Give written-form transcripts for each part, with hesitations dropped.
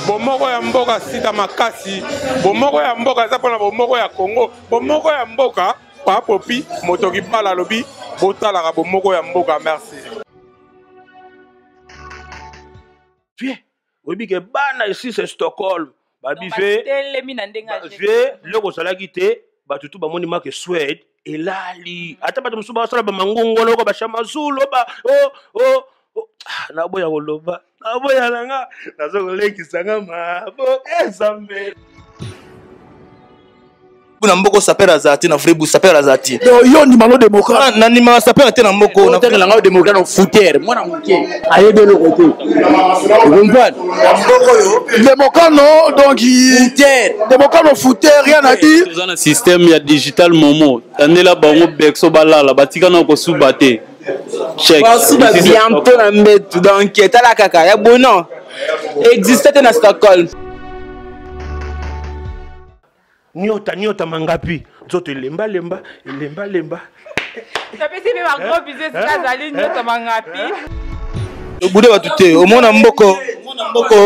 bomoko ya mboka sita makasi bomoko ya mboka eza mpona bomoko ya Congo bomoko ya mboka pa popi motoki pala lobi botalaka bomoko ya mboka. Merci. Viens, oui que bana ici c'est Stockholm. Babi viens le kosala kité batutu ba moni marque Suède et lali ata bato musuba sala ba mangongo loko ba chamazulu ba na boya koloba na boya nanga nazo kolekisa nga mabo ezambe na mboko sapera zati na Fribourg sapera zati yo ni malo démocrate na ni ma sapera te na mboko na tela nga démocrate no fouter mwana muke ayebe le côté comprendre mboko yo démocrate no donc fouter démocrate no fouter rien à dire dans un système ya digital momo tanela bango bexo balala batika na ko subate check bientôt na mbetu donc tala kaka ya bono existait na Stockholm. Nyota mangapi zote lemba tapesi be ba gros business kazali nyota mangapi obude batute omona mboko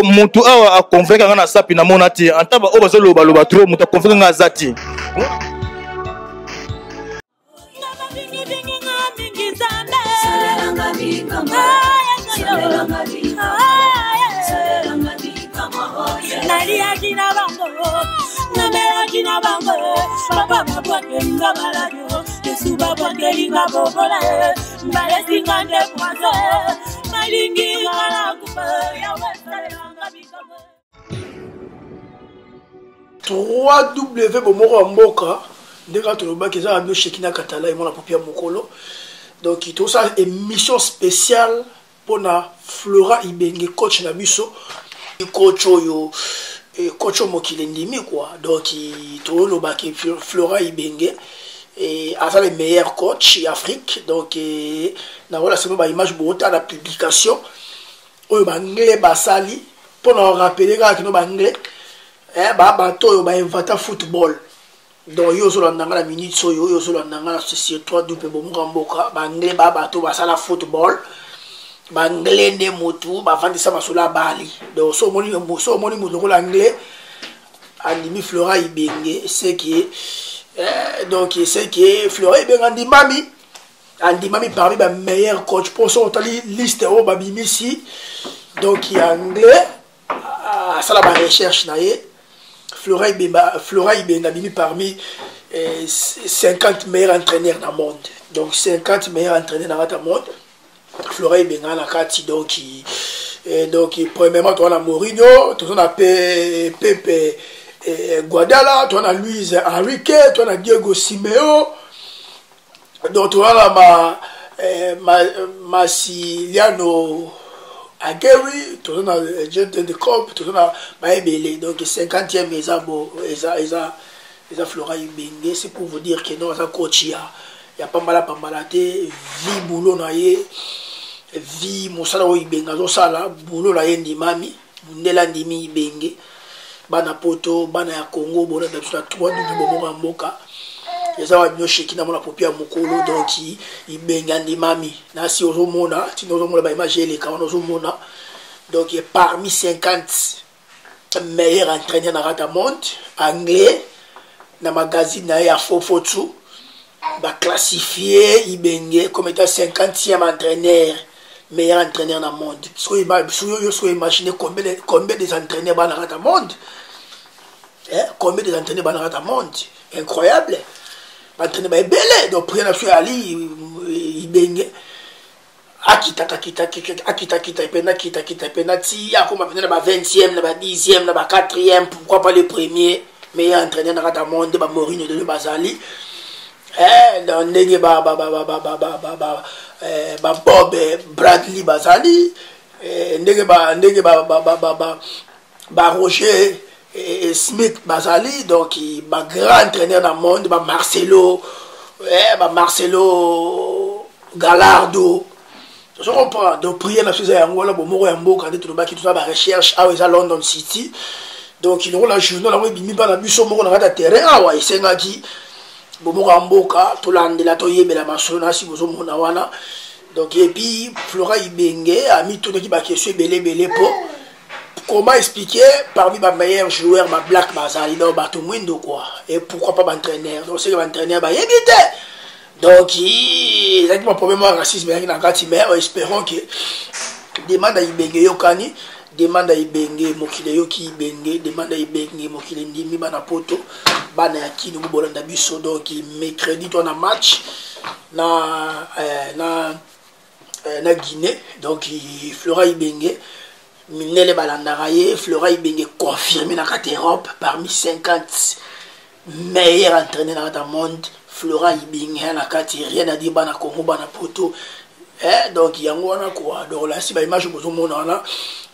mutu awa a convaincre nga na sapi na mona ti antaba o bazo loba trop mutu a convaincre nga zati W bomoko ya mboka ndeka tolobaki eza no Shekina Katala et mon popia mokolo donc tout ça émission spéciale pour na Flora Ibenge coach na biso coach oyo coach mokile ndimi quoi donc tolobaki Flora Ibenge et à le meilleur coach Afrique donc na voilà c'est ba image bota la publication oyo ba anglais basali pour nous rappeler que no ba anglais ba bato ba inventa football donc yo solo ndanga la minute so yo solo ndanga c'est 3 double bomoko mboka ba anglais ba bato basala football ba anglais de motu ba vandisa masula bali donc so moni mo anglais animi Flora Ibenge c'est qui donc c'est que Flora Ibenge andimami parmi les meilleurs coachs pour son liste au babimisi donc il y a anglais ça la recherche naie Flora Ibenge andimi parmi 50 meilleurs entraîneurs dans le monde donc 50 meilleurs entraîneurs dans le monde Flora Ibenge la kati donc premièrement tu as Mourinho tu as Pepe Guardiola, tu as Luis Enrique, tu as Diego Simeone, donc tu as Massimiliano Aguirre, tu as Jonathan de Kopp, tu as Maébélé, donc 50e ils ont Flora Ibenge, c'est pour vous dire que non, ça coach il y a pas mal vie boulot naie, vie mosala Ibenge, zo sala boulot la yendi mami, ndela ndimi Ibenge. Bana poto bana ya Congo bona da 3 double bomoko mboka eza wa nyo Shekina mona popia mokolo donc Ibenge ndimami na si ozomona tino ozomona ba image ele ka ozomona donc parmi 50 meilleurs entraîneurs dans le monde anglais na magazine na ya Fofotu ba classifié Ibenge comme étant 50e entraîneur meilleur entraîneur dans le monde. So imaginez combien des entraîneurs dans le monde. Combien des entraîneurs dans le monde. Incroyable. Entraîneur est belé. Donc, priez la Ali Ibenge. Akita, penati, à comme la 20e, la 10e, la 4e, pourquoi pas le premier meilleur entraîneur dans le monde, Mourinho de Bazali. Dans Ndenge Bob Bradley Bazali, Ndenge Roger Smith Bazali, donc grand entraîneur dans le monde, Marcelo Gallardo. Je comprends. Donc prier la chose à Angola, Moro Yambo, quand tout le monde qui tout ça va recherche à London City. Donc il y a la journée là où il bimi pas la bus au Moro dans le terrain, ah ouais, c'est nga qui Bomoko Mboka, Tolandela Toyebela Masona, si vous avez wana. Donc, et puis, Flora Ibenge a mis tout le qui va question belé po. comment expliquer parmi les meilleurs joueurs, ma Black Bazali, donc Batumwindo quoi. Et pourquoi pas l'entraîneur? Donc c'est que l'entraîneur va y éviter. Donc il y a un problème de racisme dans le espérons que demande à Ibenge Yokani, demande à Ibenge Mokile Yoki Ibenge, demande à Ibenge Mokile Ndimi Banapoto, Banaki nous bolanda biso donc mercredi on a match na Guinée donc Flora Ibenge Minele Balandaraye, Flora Ibenge confirmé dans la Europe parmi 50 meilleurs entraîneurs dans le monde. Flora Ibenge la carte rien à dire bana Congo bana poto. Donc il y a quoi donc là si image que vous là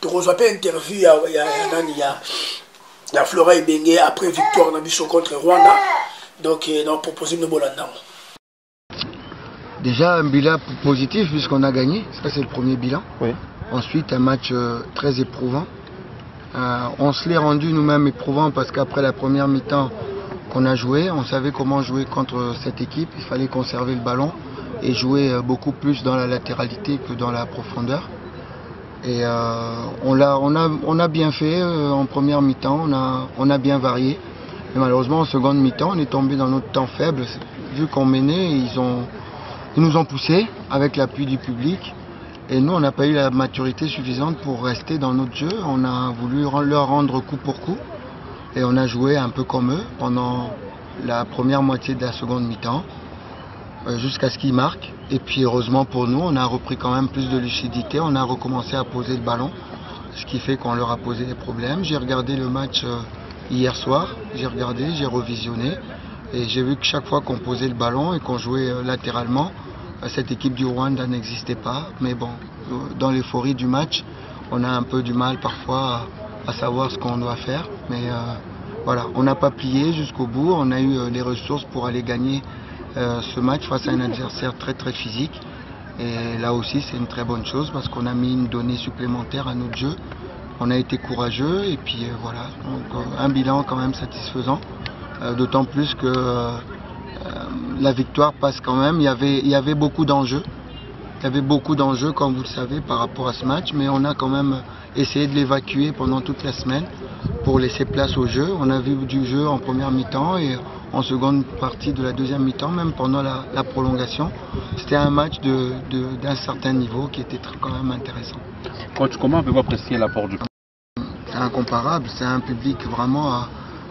tu reçois pas interview il y a Flora Ibenge après victoire dans biso contre Rwanda donc on propose une bolanda. Déjà un bilan positif puisqu'on a gagné, ça c'est le premier bilan. Oui. Ensuite un match très éprouvant. On se l'est rendu nous-mêmes éprouvant parce qu'après la première mi-temps qu'on a joué, on savait comment jouer contre cette équipe, il fallait conserver le ballon et jouer beaucoup plus dans la latéralité que dans la profondeur. Et on a bien fait en première mi-temps, on a bien varié. Mais malheureusement en seconde mi-temps, on est tombé dans notre temps faible. Vu qu'on menait, ils nous ont poussé avec l'appui du public. Et nous, on n'a pas eu la maturité suffisante pour rester dans notre jeu. On a voulu leur rendre coup pour coup. Et on a joué un peu comme eux pendant la première moitié de la seconde mi-temps. Jusqu'à ce qu'ils marquent. Et puis heureusement pour nous, on a repris quand même plus de lucidité. On a recommencé à poser le ballon. Ce qui fait qu'on leur a posé des problèmes. J'ai regardé le match hier soir. J'ai revisionné. Et j'ai vu que chaque fois qu'on posait le ballon et qu'on jouait latéralement, cette équipe du Rwanda n'existait pas. Mais bon, dans l'euphorie du match, on a un peu du mal parfois à savoir ce qu'on doit faire. Mais voilà, on n'a pas plié jusqu'au bout. On a eu les ressources pour aller gagner ce match face à un adversaire très très physique. Et là aussi, c'est une très bonne chose parce qu'on a mis une donnée supplémentaire à notre jeu. On a été courageux et puis voilà, donc un bilan quand même satisfaisant. D'autant plus que la victoire passe quand même. Il y avait beaucoup d'enjeux. Il y avait beaucoup d'enjeux, comme vous le savez, par rapport à ce match. Mais on a quand même essayé de l'évacuer pendant toute la semaine pour laisser place au jeu. On a vu du jeu en première mi-temps et en seconde partie de la deuxième mi-temps, même pendant la prolongation. C'était un match d'un certain niveau qui était quand même intéressant. Coach, comment pouvez-vous apprécier l'apport du public? C'est incomparable. C'est un public vraiment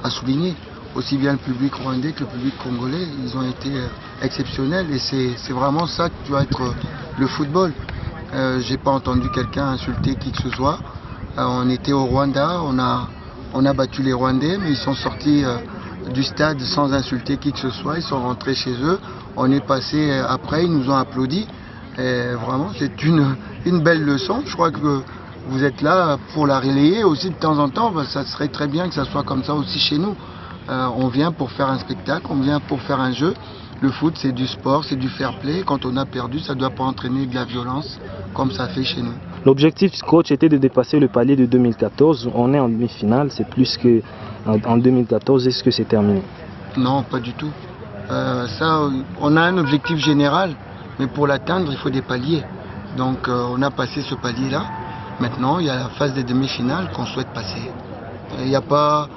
à souligner. Aussi bien le public rwandais que le public congolais, ils ont été exceptionnels et c'est vraiment ça que doit être le football. J'ai pas entendu quelqu'un insulter qui que ce soit. On était au Rwanda, on a battu les Rwandais, mais ils sont sortis du stade sans insulter qui que ce soit, ils sont rentrés chez eux. On est passé après, ils nous ont applaudi. Et vraiment, c'est une belle leçon. Je crois que vous êtes là pour la relayer aussi de temps en temps. Ça serait très bien que ça soit comme ça aussi chez nous. On vient pour faire un spectacle, on vient pour faire un jeu. Le foot, c'est du sport, c'est du fair play. Quand on a perdu, ça ne doit pas entraîner de la violence comme ça fait chez nous. L'objectif, coach, était de dépasser le palier de 2014. On est en demi-finale, c'est plus qu'en 2014. Est-ce que c'est terminé? Non, pas du tout. On a un objectif général, mais pour l'atteindre, il faut des paliers. Donc on a passé ce palier-là. Maintenant, il y a la phase des demi-finales qu'on souhaite passer. Il n'y a pas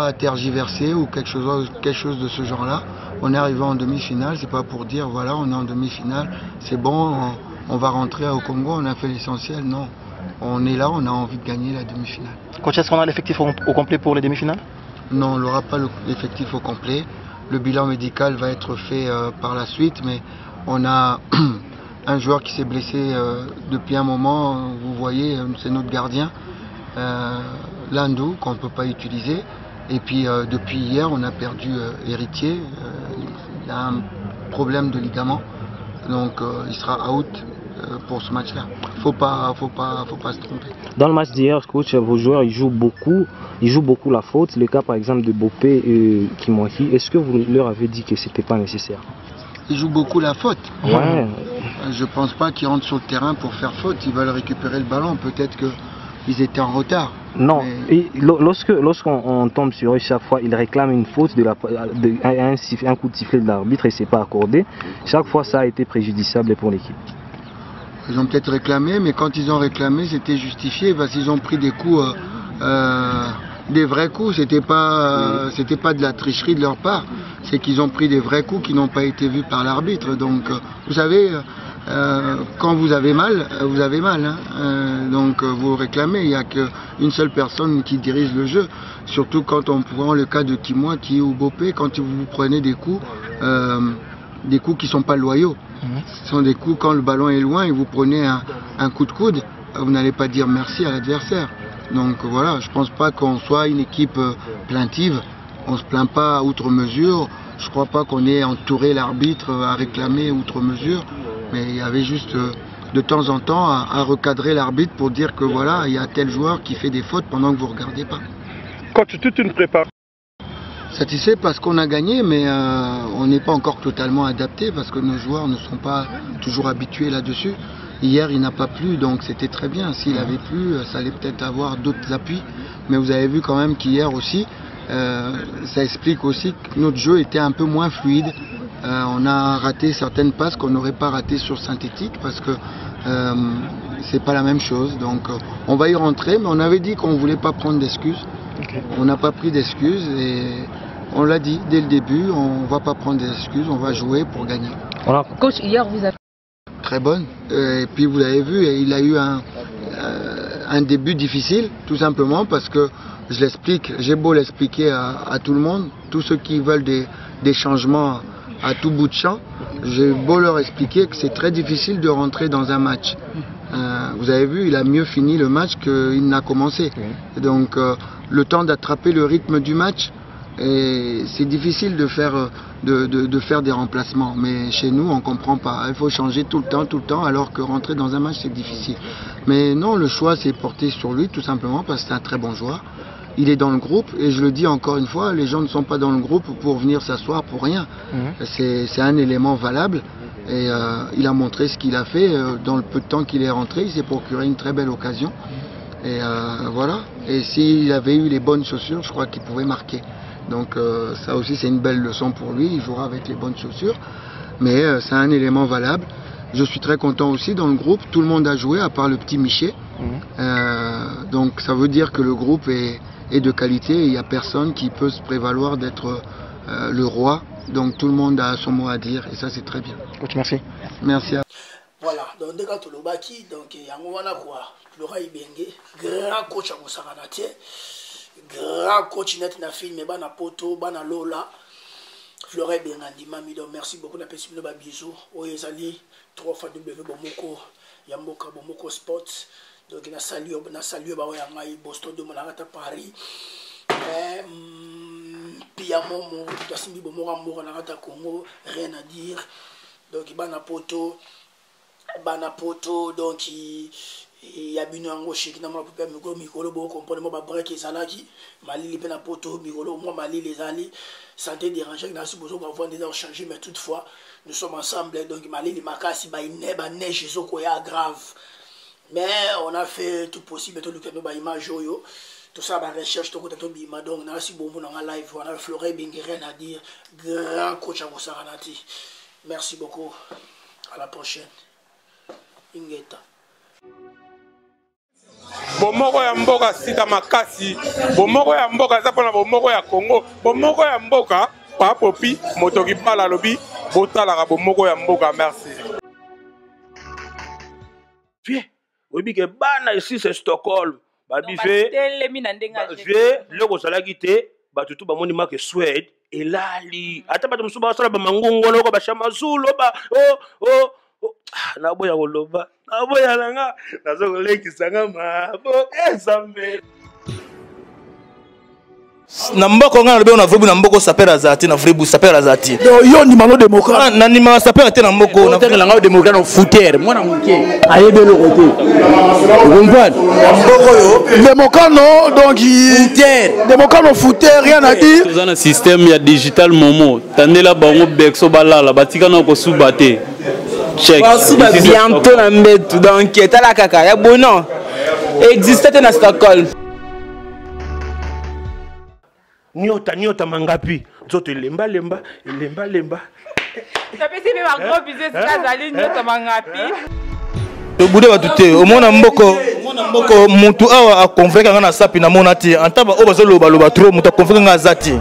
à tergiverser ou quelque chose de ce genre-là. On est arrivé en demi-finale, c'est pas pour dire voilà, on est en demi-finale, c'est bon, on va rentrer au Congo, on a fait l'essentiel. Non, on est là, on a envie de gagner la demi-finale. Coach, est-ce qu'on a l'effectif au complet pour les demi-finales? Non, on n'aura pas l'effectif au complet. Le bilan médical va être fait par la suite, mais on a un joueur qui s'est blessé depuis un moment, vous voyez, c'est notre gardien. Landou qu'on ne peut pas utiliser et puis depuis hier on a perdu Héritier, il a un problème de ligament donc il sera out pour ce match là. Faut pas se tromper. Dans le match d'hier, coach, vos joueurs ils jouent beaucoup la faute. Le cas par exemple de Bopé et Kimwaki, est-ce que vous leur avez dit que c'était pas nécessaire? Ils jouent beaucoup la faute. Ouais. Je pense pas qu'ils rentrent sur le terrain pour faire faute, ils veulent récupérer le ballon, peut-être que ils étaient en retard. Non, mais... et lorsqu'on tombe sur eux, chaque fois, ils réclament une faute, un coup de sifflet de l'arbitre et c'est pas accordé. Chaque fois, ça a été préjudiciable pour l'équipe. Ils ont peut-être réclamé, mais quand ils ont réclamé, c'était justifié parce qu'ils ont pris des coups, des vrais coups. C'était pas de la tricherie de leur part. C'est qu'ils ont pris des vrais coups qui n'ont pas été vus par l'arbitre. Donc, vous savez, quand vous avez mal, vous avez mal. Hein. Donc, vous réclamez. Il n'y a qu'une seule personne qui dirige le jeu. Surtout quand on prend le cas de Kimwaki ou Bopé, quand vous prenez des coups qui ne sont pas loyaux. Ce sont des coups quand le ballon est loin et vous prenez un coup de coude, vous n'allez pas dire merci à l'adversaire. Donc voilà, je ne pense pas qu'on soit une équipe plaintive, on ne se plaint pas outre mesure, je ne crois pas qu'on ait entouré l'arbitre à réclamer outre mesure, mais il y avait juste de temps en temps à recadrer l'arbitre pour dire que voilà, il y a tel joueur qui fait des fautes pendant que vous ne regardez pas. Quand toute une préparation. Satisfait parce qu'on a gagné, mais on n'est pas encore totalement adapté parce que nos joueurs ne sont pas toujours habitués là-dessus. Hier, il n'a pas plu, donc c'était très bien. S'il avait plu, ça allait peut-être avoir d'autres appuis. Mais vous avez vu quand même qu'hier aussi, ça explique aussi que notre jeu était un peu moins fluide. On a raté certaines passes qu'on n'aurait pas ratées sur synthétique parce que c'est pas la même chose. Donc on va y rentrer, mais on avait dit qu'on ne voulait pas prendre d'excuses. Okay. On n'a pas pris d'excuses et on l'a dit dès le début, on ne va pas prendre des excuses, on va jouer pour gagner. Voilà. Coach, hier vous avez... Très bonne. Et puis vous l'avez vu, il a eu un début difficile, tout simplement parce que, je l'explique, j'ai beau l'expliquer à tout le monde, tous ceux qui veulent des changements à tout bout de champ, j'ai beau leur expliquer que c'est très difficile de rentrer dans un match. Vous avez vu, il a mieux fini le match qu'il n'a commencé. Donc le temps d'attraper le rythme du match, c'est difficile de faire des remplacements. Mais chez nous, on ne comprend pas. Il faut changer tout le temps, alors que rentrer dans un match, c'est difficile. Mais non, le choix s'est porté sur lui, tout simplement, parce que c'est un très bon joueur. Il est dans le groupe, et je le dis encore une fois, les gens ne sont pas dans le groupe pour venir s'asseoir pour rien. C'est un élément valable. Et il a montré ce qu'il a fait. Dans le peu de temps qu'il est rentré, il s'est procuré une très belle occasion. Et voilà. Et s'il avait eu les bonnes chaussures, je crois qu'il pouvait marquer. Donc ça aussi, c'est une belle leçon pour lui. Il jouera avec les bonnes chaussures. Mais c'est un élément valable. Je suis très content aussi dans le groupe. Tout le monde a joué, à part le petit Miché. Donc ça veut dire que le groupe est de qualité. Et il n'y a personne qui peut se prévaloir d'être le roi. Donc tout le monde a son mot à dire et ça c'est très bien. Coach, merci. Merci à... Voilà, donc dès que le baki, donc il y a un quoi, Flora Ibenge, grand coach à Moussaranatier, grand coach net na film, bana poto, bana lola, Flora Ibenge Andimami, donc merci beaucoup na pesi de bisous, oyezali 3 fois W Bomoko, Yamboka Bomoko Sports, donc na salué ba oyangai Boston de Monarata Paris. Piamomo, Tassimbi Bomora Narata Congo, rien à dire. Donc Banapoto, donc il y a bien un rocher qui n'a pas pu me Mikolo, comprenez moi, break et salaki, Mali, Benapoto, Mikolo, moi, Mali, les alliés, santé dérangée, n'a pas besoin d'avoir des gens changés, mais toutefois, nous sommes ensemble, donc Mali, les Makassi, neige, Zokoya, grave. Mais on a fait tout possible, tout le temps, nous, image, tout ça, la recherche, tout le temps, donc, on a aussi beaucoup dans la live, on a Floré Bingi, rien à dire, grand coach à Moussaranati. Merci beaucoup, à la prochaine. Ingeta. Bomoko ya mboka sika makasi, bomoko ya mboka za pona bomoko ya Congo, bomoko ya mboka pa popi motoki pala lobi botala bomoko ya mboka. Merci. Viens, oui que bana ici c'est Stockholm. Babi fait le kosala kité batutu ba moni marque Suède et lali ata batu musuba sala ba mangungo loko ba shamazulo ba na boya koloba na boya nanga nazo kolekisa nga mabo ezambe na mboko nga lobe on a vrebu na mboko sapera zati na vrebu sapera zati yo ni mano démocrate na ni ma sapera te na mboko na tengala nga démocrate no fouteur mwana muke ayebe le côté comprendre mboko yo démocrate no donc fouteur démocrate no fouteur rien à dire toza na système ya digital momo tandela bango bexo balala batika na ko subate check bientôt na mbetu donc tala kaka ya bono existait na Stockholm. Nyota mangapi zote lemba tapesi pe ba gros business kazali nyota mangapi tobude bato te omona mboko mutu awa akonvaincre nga na sapi na mona te antaba oyo bazoloba trop mutu akonvaincre nga aza te